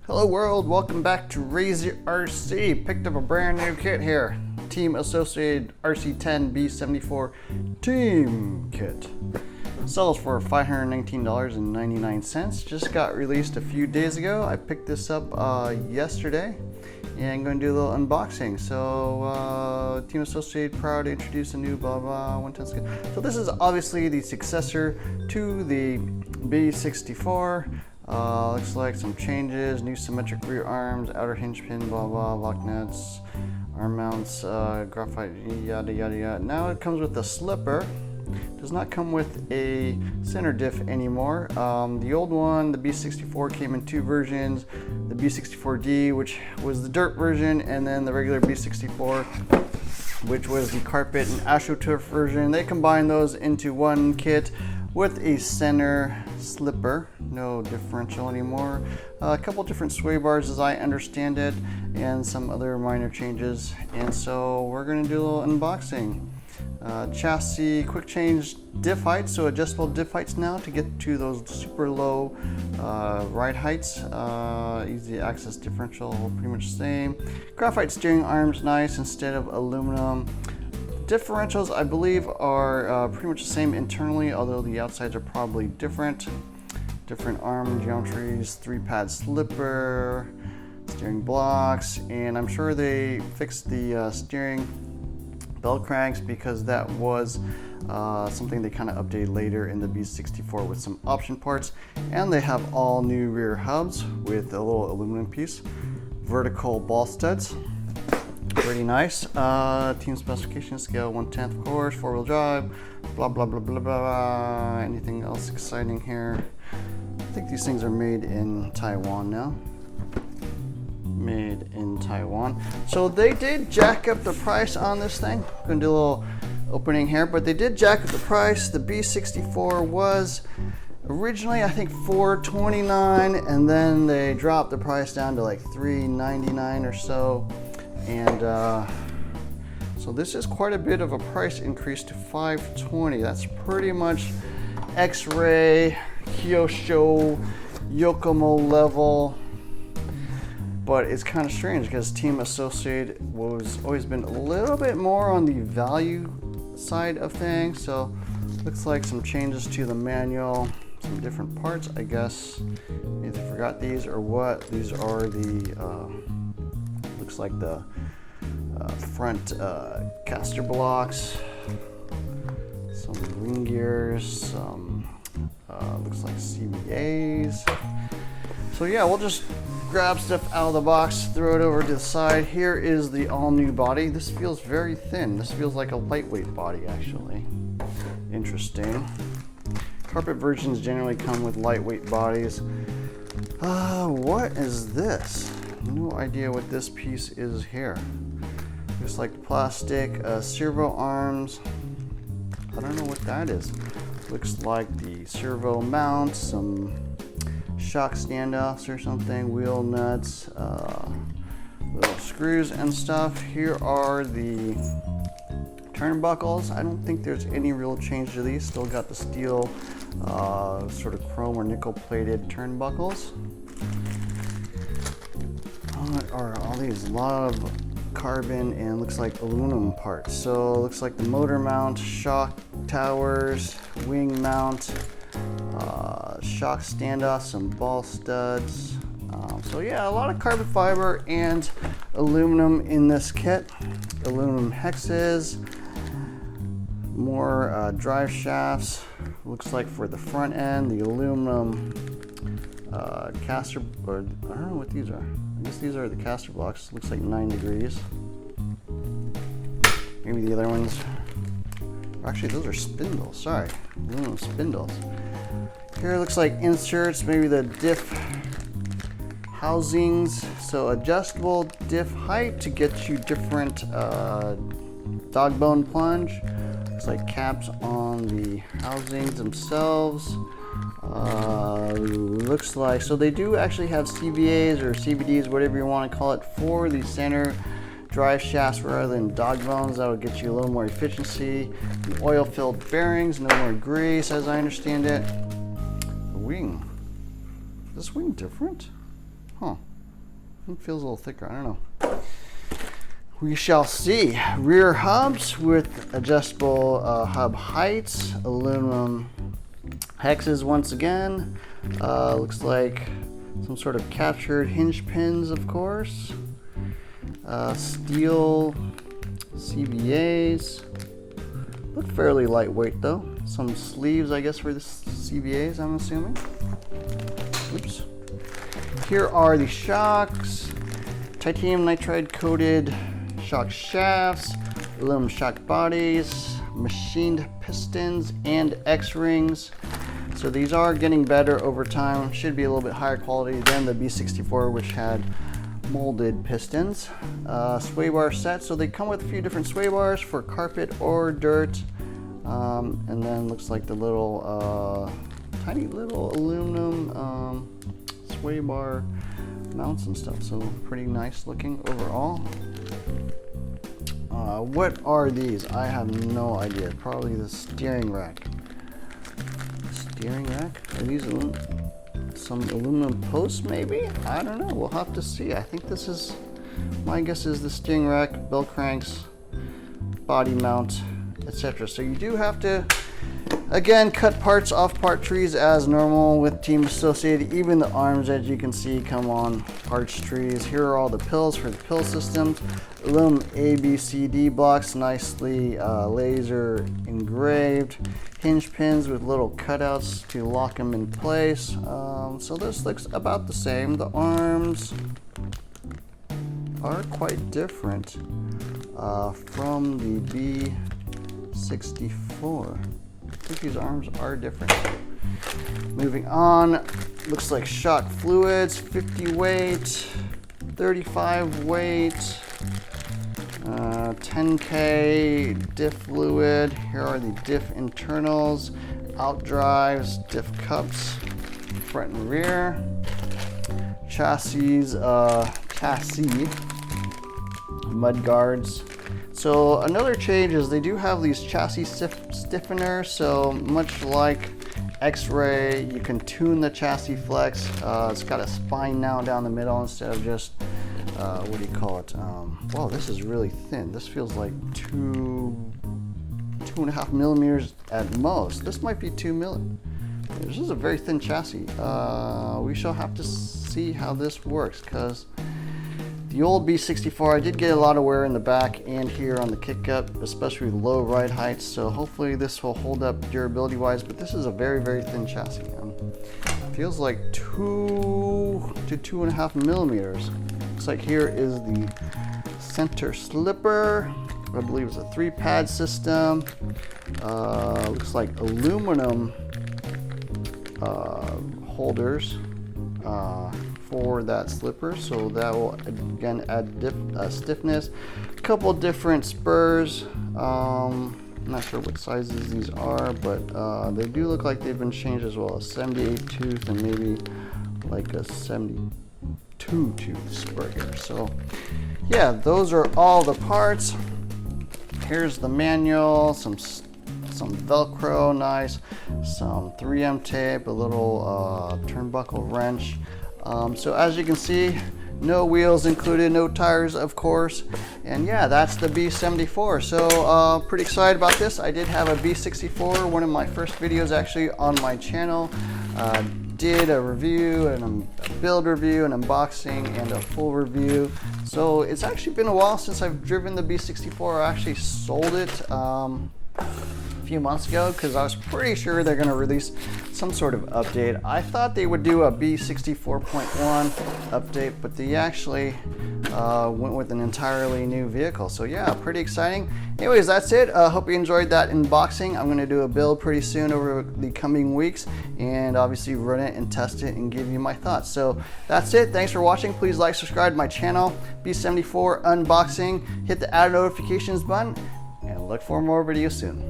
Hello world, welcome back to Raise Your RC. Picked up a brand new kit here. Team Associated RC10 B74 Team Kit. Sells for $519.99. Just got released a few days ago. I picked this up yesterday and I'm going to do a little unboxing. So Team Associated proud to introduce a new blah blah 110 kit. So this is obviously the successor to the B74. Looks like some changes, new symmetric rear arms, outer hinge pin, blah blah, lock nuts, arm mounts, graphite, yada yada yada. Now it comes with a slipper. Does not come with a center diff anymore. The old one, the B64, came in two versions. The B64D, which was the dirt version, and then the regular B64, which was the carpet and AstroTurf version. They combined those into one kit with a center slipper, no differential anymore. A couple different sway bars as I understand it, and some other minor changes. And so we're gonna do a little unboxing. Chassis quick change diff heights, so adjustable diff heights now to get to those super low ride heights. Easy access differential, pretty much the same. Graphite steering arms, nice instead of aluminum. Differentials, I believe, are pretty much the same internally, although the outsides are probably different. Different arm geometries, 3-pad slipper, steering blocks, and I'm sure they fixed the steering bell cranks because that was something they kind of updated later in the B64 with some option parts. And they have all new rear hubs with a little aluminum piece, vertical ball studs. Pretty nice. Team specification scale 1/10 of course, 4-wheel drive, blah blah blah blah blah. Anything else exciting here? I think these things are made in Taiwan now. Made in Taiwan. So they did jack up the price on this thing. I'm gonna do a little opening here, but they did jack up the price. The B64 was originally I think $429, and then they dropped the price down to like $399 or so. And so this is quite a bit of a price increase to $520. That's pretty much X-Ray, Kyosho, Yokomo level. But it's kind of strange because Team Associated was always been a little bit more on the value side of things. So looks like some changes to the manual, some different parts, I guess. Either forgot these or what. These are the looks like the front caster blocks, some ring gears, some looks like CVAs. So yeah, we'll just grab stuff out of the box, throw it over to the side. Here is the all new body. This feels very thin. This feels like a lightweight body actually. Interesting. Carpet versions generally come with lightweight bodies. What is this? No idea what this piece is here. Looks like plastic servo arms. I don't know what that is. Looks like the servo mount, some shock standoffs or something, wheel nuts, little screws and stuff. Here are the turnbuckles. I don't think there's any real change to these. Still got the steel sort of chrome or nickel plated turnbuckles. What are all these? A lot of carbon and looks like aluminum parts. So looks like the motor mount, shock towers, wing mount, shock standoff, some ball studs. So yeah, a lot of carbon fiber and aluminum in this kit. Aluminum hexes, more drive shafts. Looks like for the front end, the aluminum caster, or I don't know what these are. I guess these are the caster blocks. Looks like 9 degrees. Maybe the other ones. Actually, those are spindles. Sorry, aluminum spindles. Here it looks like inserts, maybe the diff housings. So adjustable diff height to get you different dog bone plunge. Looks like caps on the housings themselves. Looks like, so they do actually have CVAs or CVDs, whatever you want to call it, for the center drive shafts rather than dog bones. That will get you a little more efficiency. The oil-filled bearings, no more grease as I understand it. The wing. Is this wing different? Huh. It feels a little thicker, I don't know. We shall see. Rear hubs with adjustable hub heights, aluminum hexes once again. Looks like some sort of captured hinge pins, of course. Steel CVAs. Look fairly lightweight though. Some sleeves, I guess, for the CVAs, I'm assuming. Oops. Here are the shocks. Titanium nitride coated shock shafts, aluminum shock bodies, machined pistons, and X-rings. So these are getting better over time. Should be a little bit higher quality than the B74, which had molded pistons. Sway bar set, so they come with a few different sway bars for carpet or dirt. And then looks like the little tiny little aluminum sway bar mounts and stuff. So pretty nice looking overall. What are these? I have no idea. Probably the steering rack. Steering rack? Are these some aluminum posts maybe? I don't know. We'll have to see. I think this is, my guess is the steering rack, bell cranks, body mount, etc. So you do have to, again, cut parts off part trees as normal with Team Associated. Even the arms, as you can see, come on parts trees. Here are all the pills for the pill system. Aluminum ABCD blocks, nicely laser engraved. Hinge pins with little cutouts to lock them in place. So this looks about the same. The arms are quite different from the B74. I think these arms are different. Moving on, looks like shock fluids, 50 weight, 35 weight, 10K diff fluid. Here are the Diff Internals, out drives, diff cups, front and rear, chassis mud guards. So another change is they do have these chassis stiffeners. So much like X-Ray, you can tune the chassis flex. It's got a spine now down the middle instead of just what do you call it? Wow, this is really thin. This feels like 2.5 millimeters at most. This might be 2 millimeters. This is a very thin chassis. We shall have to see how this works, because the old B74, I did get a lot of wear in the back and here on the kick up, especially with low ride heights. So hopefully this will hold up durability wise, but this is a very, very thin chassis. Feels like 2 to 2.5 millimeters. Looks like here is the center slipper. I believe it's a 3-pad system. Looks like aluminum holders for that slipper, so that will again add stiffness. A couple different spurs. I'm not sure what sizes these are, but they do look like they've been changed as well. A 78 tooth and maybe like a 72 tooth spur here. So yeah, those are all the parts. Here's the manual, some Velcro, nice, some 3M tape, a little turnbuckle wrench. So as you can see, no wheels included, no tires, of course. And yeah, that's the B74. So pretty excited about this. I did have a B64, one of my first videos actually on my channel. Did a review and a build review, an unboxing, and a full review. So it's actually been a while since I've driven the B64. I actually sold it a few months ago because I was pretty sure they're going to release some sort of update. I thought they would do a B64.1 update, but they actually went with an entirely new vehicle. So yeah, pretty exciting. Anyways, that's it. Hope you enjoyed that unboxing. I'm going to do a build pretty soon over the coming weeks, and obviously run it and test it and give you my thoughts. So that's it. Thanks for watching. Please like, subscribe to my channel, B74 Unboxing. Hit the add notifications button and look for more videos soon.